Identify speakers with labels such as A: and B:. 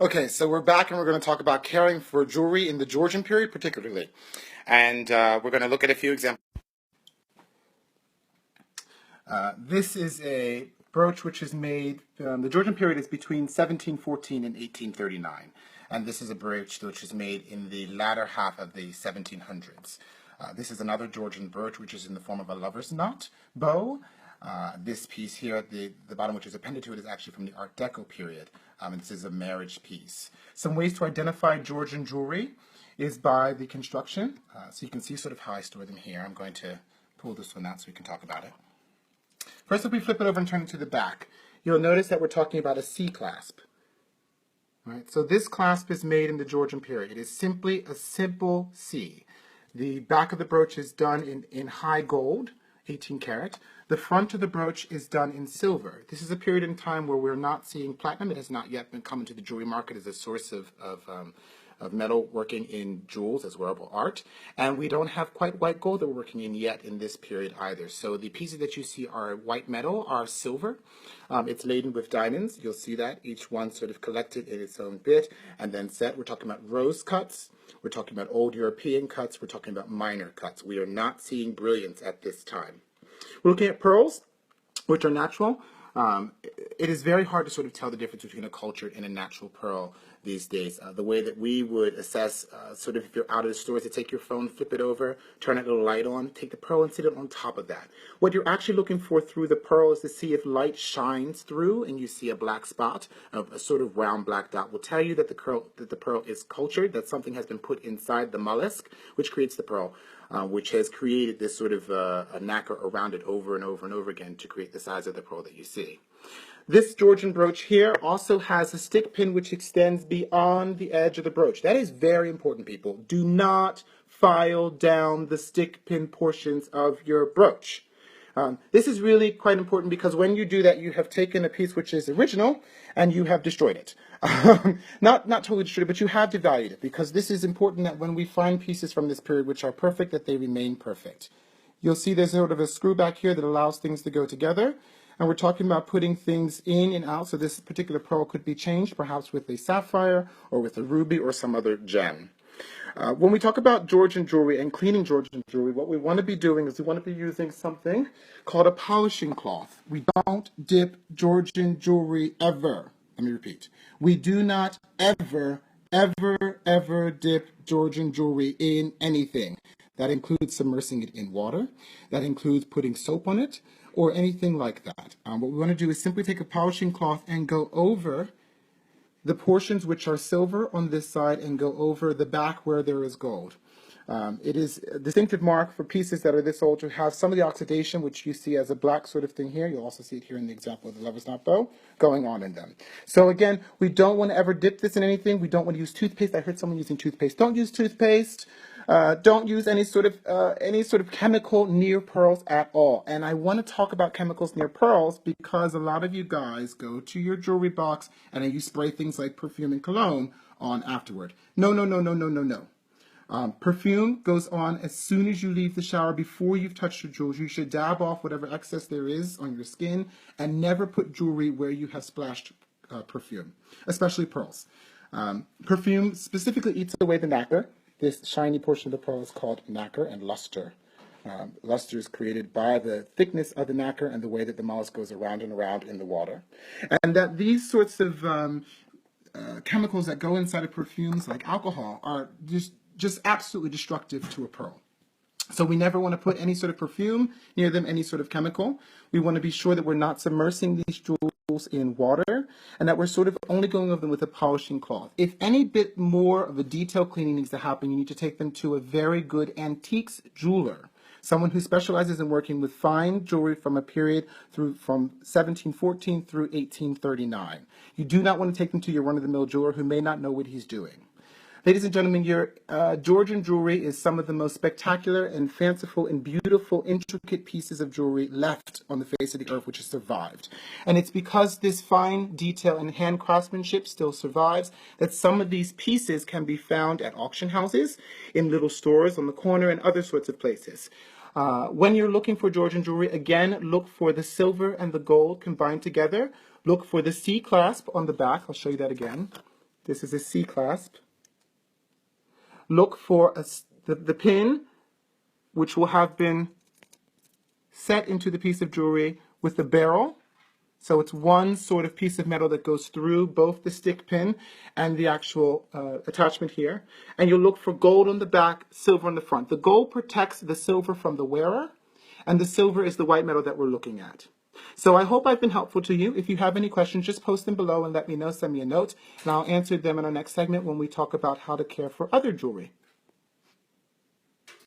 A: Okay, so we're back and we're going to talk about caring for jewelry in the Georgian period particularly. And we're going to look at a few examples. This is a brooch which is made, the Georgian period is between 1714 and 1839. And this is a brooch which is made in the latter half of the 1700s. This is another Georgian brooch which is in the form of a lover's knot bow. This piece here at the bottom, which is appended to it, is actually from the Art Deco period. And this is a marriage piece. Some ways to identify Georgian jewelry is by the construction. So you can see sort of how I store them here. I'm going to pull this one out so we can talk about it. First, if we flip it over and turn it to the back, you'll notice that we're talking about a C clasp. Right? So this clasp is made in the Georgian period. It is simply a simple C. The back of the brooch is done in high gold, 18 karat. The front of the brooch is done in silver. This is a period in time where we're not seeing platinum. It has not yet been come into the jewelry market as a source of metal working in jewels as wearable art. And we don't have quite white gold that we're working in yet in this period either. So the pieces that you see are white metal, are silver. It's laden with diamonds. You'll see that, each one sort of collected in its own bit and then set. We're talking about rose cuts. We're talking about old European cuts. We're talking about minor cuts. We are not seeing brilliance at this time. We're looking at pearls, which are natural. It is very hard to sort of tell the difference between a cultured and a natural pearl these days. The way that we would assess, sort of if you're out of the stores, to take your phone, flip it over, turn a little light on, take the pearl and sit it on top of that. What you're actually looking for through the pearl is to see if light shines through and you see a black spot, a sort of round black dot will tell you that the pearl is cultured, that something has been put inside the mollusk, which creates the pearl. Which has created this sort of a nacre around it over and over and over again to create the size of the pearl that you see. This Georgian brooch here also has a stick pin which extends beyond the edge of the brooch. That is very important, people. Do not file down the stick pin portions of your brooch. This is really quite important because when you do that, you have taken a piece which is original and you have destroyed it. Not totally destroyed it, but you have devalued it, because this is important that when we find pieces from this period which are perfect, that they remain perfect. You'll see there's sort of a screw back here that allows things to go together. And we're talking about putting things in and out. So this particular pearl could be changed, perhaps with a sapphire or with a ruby or some other gem. When we talk about Georgian jewelry and cleaning Georgian jewelry, what we want to be doing is we want to be using something called a polishing cloth. We don't dip Georgian jewelry ever. Let me repeat. We do not ever dip Georgian jewelry in anything. That includes submersing it in water. That includes putting soap on it or anything like that. What we want to do is simply take a polishing cloth and go over the portions which are silver on this side and go over the back where there is gold. It is a distinctive mark for pieces that are this old to have some of the oxidation, which you see as a black sort of thing here. You'll also see it here in the example of the lover's knot bow going on in them. So again, we don't want to ever dip this in anything. We don't want to use toothpaste. I heard someone using toothpaste. Don't use toothpaste. Don't use any sort of chemical near pearls at all. And I want to talk about chemicals near pearls because a lot of you guys go to your jewelry box and then you spray things like perfume and cologne on afterward. No. Perfume goes on as soon as you leave the shower before you've touched your jewelry. You should dab off whatever excess there is on your skin and never put jewelry where you have splashed perfume, especially pearls. Perfume specifically eats away the nacre. This shiny portion of the pearl is called nacre and luster. Luster is created by the thickness of the nacre and the way that the mollusk goes around and around in the water. And that these sorts of chemicals that go inside of perfumes like alcohol are just absolutely destructive to a pearl. So we never want to put any sort of perfume near them, any sort of chemical. We want to be sure that we're not submersing these jewels in water and that we're sort of only going over them with a polishing cloth. If any bit more of a detailed cleaning needs to happen, you need to take them to a very good antiques jeweler, someone who specializes in working with fine jewelry from a period from 1714 through 1839. You do not want to take them to your run-of-the-mill jeweler who may not know what he's doing. Ladies and gentlemen, your Georgian jewelry is some of the most spectacular and fanciful and beautiful, intricate pieces of jewelry left on the face of the earth which has survived. And it's because this fine detail and hand craftsmanship still survives that some of these pieces can be found at auction houses, in little stores on the corner, and other sorts of places. When you're looking for Georgian jewelry, again, look for the silver and the gold combined together. Look for the C clasp on the back. I'll show you that again. This is a C clasp. Look for the pin, which will have been set into the piece of jewelry with the barrel. So it's one sort of piece of metal that goes through both the stick pin and the actual attachment here. And you'll look for gold on the back, silver on the front. The gold protects the silver from the wearer, and the silver is the white metal that we're looking at. So I hope I've been helpful to you. If you have any questions, just post them below and let me know. Send me a note, and I'll answer them in our next segment when we talk about how to care for other jewelry.